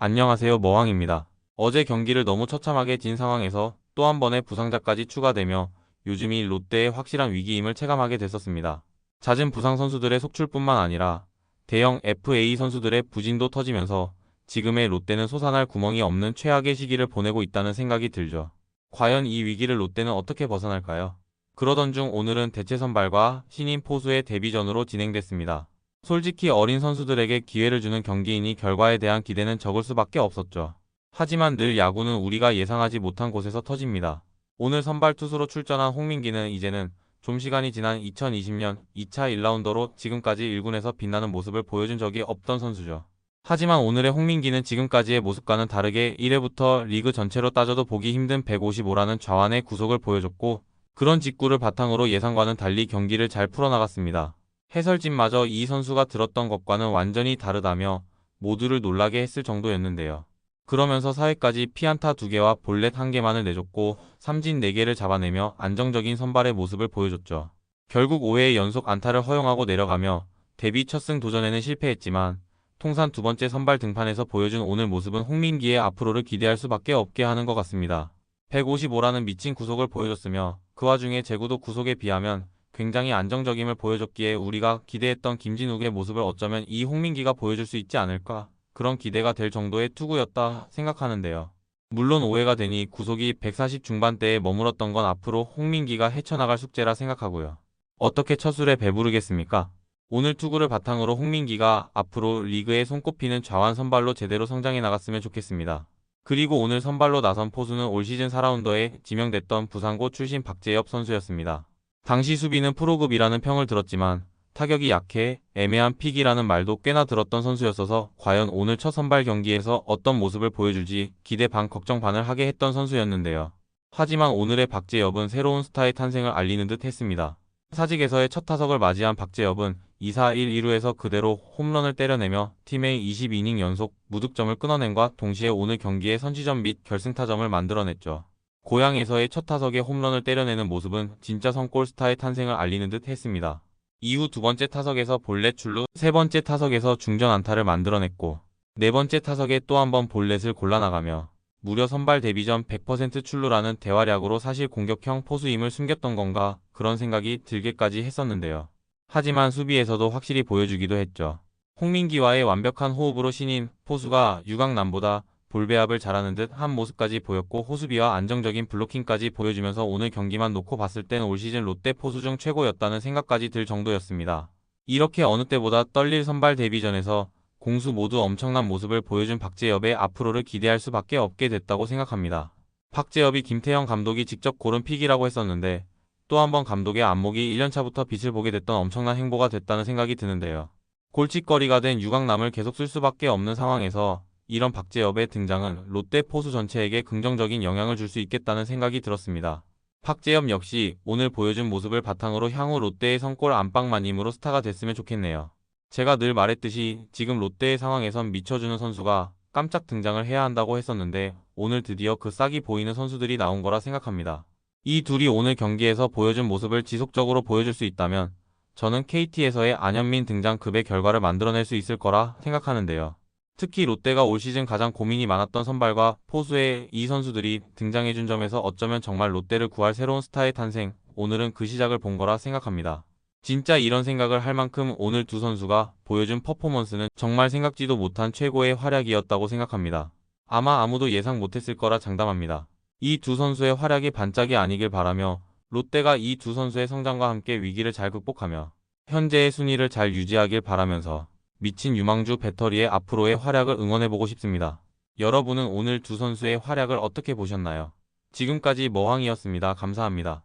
안녕하세요, 머왕입니다. 어제 경기를 너무 처참하게 진 상황에서 또 한 번의 부상자까지 추가되며 요즘이 롯데의 확실한 위기임을 체감하게 됐었습니다. 잦은 부상 선수들의 속출뿐만 아니라 대형 FA 선수들의 부진도 터지면서 지금의 롯데는 솟아날 구멍이 없는 최악의 시기를 보내고 있다는 생각이 들죠. 과연 이 위기를 롯데는 어떻게 벗어날까요? 그러던 중 오늘은 대체 선발과 신인 포수의 데뷔전으로 진행됐습니다. 솔직히 어린 선수들에게 기회를 주는 경기이니 결과에 대한 기대는 적을 수밖에 없었죠. 하지만 늘 야구는 우리가 예상하지 못한 곳에서 터집니다. 오늘 선발 투수로 출전한 홍민기는 이제는 좀 시간이 지난 2020년 2차 1라운더로 지금까지 1군에서 빛나는 모습을 보여준 적이 없던 선수죠. 하지만 오늘의 홍민기는 지금까지의 모습과는 다르게 1회부터 리그 전체로 따져도 보기 힘든 155라는 좌완의 구속을 보여줬고, 그런 직구를 바탕으로 예상과는 달리 경기를 잘 풀어나갔습니다. 해설진마저 이 선수가 들었던 것과는 완전히 다르다며 모두를 놀라게 했을 정도였는데요. 그러면서 4회까지 피안타 2개와 볼넷 1개만을 내줬고 삼진 4개를 잡아내며 안정적인 선발의 모습을 보여줬죠. 결국 5회 연속 안타를 허용하고 내려가며 데뷔 첫 승 도전에는 실패했지만 통산 두 번째 선발 등판에서 보여준 오늘 모습은 홍민기의 앞으로를 기대할 수밖에 없게 하는 것 같습니다. 155라는 미친 구속을 보여줬으며 그 와중에 제구도 구속에 비하면 굉장히 안정적임을 보여줬기에 우리가 기대했던 김진욱의 모습을 어쩌면 이 홍민기가 보여줄 수 있지 않을까, 그런 기대가 될 정도의 투구였다 생각하는데요. 물론 5회가 되니 구속이 140 중반대에 머물렀던 건 앞으로 홍민기가 헤쳐나갈 숙제라 생각하고요. 어떻게 첫술에 배부르겠습니까? 오늘 투구를 바탕으로 홍민기가 앞으로 리그에 손꼽히는 좌완 선발로 제대로 성장해 나갔으면 좋겠습니다. 그리고 오늘 선발로 나선 포수는 올 시즌 4라운더에 지명됐던 부상고 출신 박재엽 선수였습니다. 당시 수비는 프로급이라는 평을 들었지만 타격이 약해 애매한 픽이라는 말도 꽤나 들었던 선수였어서 과연 오늘 첫 선발 경기에서 어떤 모습을 보여줄지 기대 반 걱정 반을 하게 했던 선수였는데요. 하지만 오늘의 박재엽은 새로운 스타의 탄생을 알리는 듯 했습니다. 사직에서의 첫 타석을 맞이한 박재엽은 2-4-1-2루에서 그대로 홈런을 때려내며 팀의 22이닝 연속 무득점을 끊어낸과 동시에 오늘 경기의 선취점 및 결승타점을 만들어냈죠. 고향에서의 첫 타석에 홈런을 때려내는 모습은 진짜 성골 스타의 탄생을 알리는 듯 했습니다. 이후 두 번째 타석에서 볼넷 출루, 세 번째 타석에서 중전 안타를 만들어냈고 네 번째 타석에 또 한 번 볼넷을 골라나가며 무려 선발 데뷔 전 100% 출루라는 대활약으로 사실 공격형 포수임을 숨겼던 건가 그런 생각이 들게까지 했었는데요. 하지만 수비에서도 확실히 보여주기도 했죠. 홍민기와의 완벽한 호흡으로 신인 포수가 유강남보다 볼배합을 잘하는 듯 한 모습까지 보였고 호수비와 안정적인 블로킹까지 보여주면서 오늘 경기만 놓고 봤을 땐 올 시즌 롯데 포수 중 최고였다는 생각까지 들 정도였습니다. 이렇게 어느 때보다 떨릴 선발 데뷔전에서 공수 모두 엄청난 모습을 보여준 박재엽의 앞으로를 기대할 수밖에 없게 됐다고 생각합니다. 박재엽이 김태형 감독이 직접 고른 픽이라고 했었는데 또 한 번 감독의 안목이 1년차부터 빛을 보게 됐던 엄청난 행보가 됐다는 생각이 드는데요. 골칫거리가 된 유강남을 계속 쓸 수밖에 없는 상황에서 이런 박재엽의 등장은 롯데 포수 전체에게 긍정적인 영향을 줄 수 있겠다는 생각이 들었습니다. 박재엽 역시 오늘 보여준 모습을 바탕으로 향후 롯데의 성골 안방마님으로 스타가 됐으면 좋겠네요. 제가 늘 말했듯이 지금 롯데의 상황에선 미쳐주는 선수가 깜짝 등장을 해야 한다고 했었는데 오늘 드디어 그 싹이 보이는 선수들이 나온 거라 생각합니다. 이 둘이 오늘 경기에서 보여준 모습을 지속적으로 보여줄 수 있다면 저는 KT에서의 안현민 등장급의 결과를 만들어낼 수 있을 거라 생각하는데요. 특히 롯데가 올 시즌 가장 고민이 많았던 선발과 포수의 이 선수들이 등장해준 점에서 어쩌면 정말 롯데를 구할 새로운 스타의 탄생, 오늘은 그 시작을 본 거라 생각합니다. 진짜 이런 생각을 할 만큼 오늘 두 선수가 보여준 퍼포먼스는 정말 생각지도 못한 최고의 활약이었다고 생각합니다. 아마 아무도 예상 못했을 거라 장담합니다. 이 두 선수의 활약이 반짝이 아니길 바라며 롯데가 이 두 선수의 성장과 함께 위기를 잘 극복하며 현재의 순위를 잘 유지하길 바라면서 미친 유망주 배터리의 앞으로의 활약을 응원해보고 싶습니다. 여러분은 오늘 두 선수의 활약을 어떻게 보셨나요? 지금까지 머황이었습니다. 감사합니다.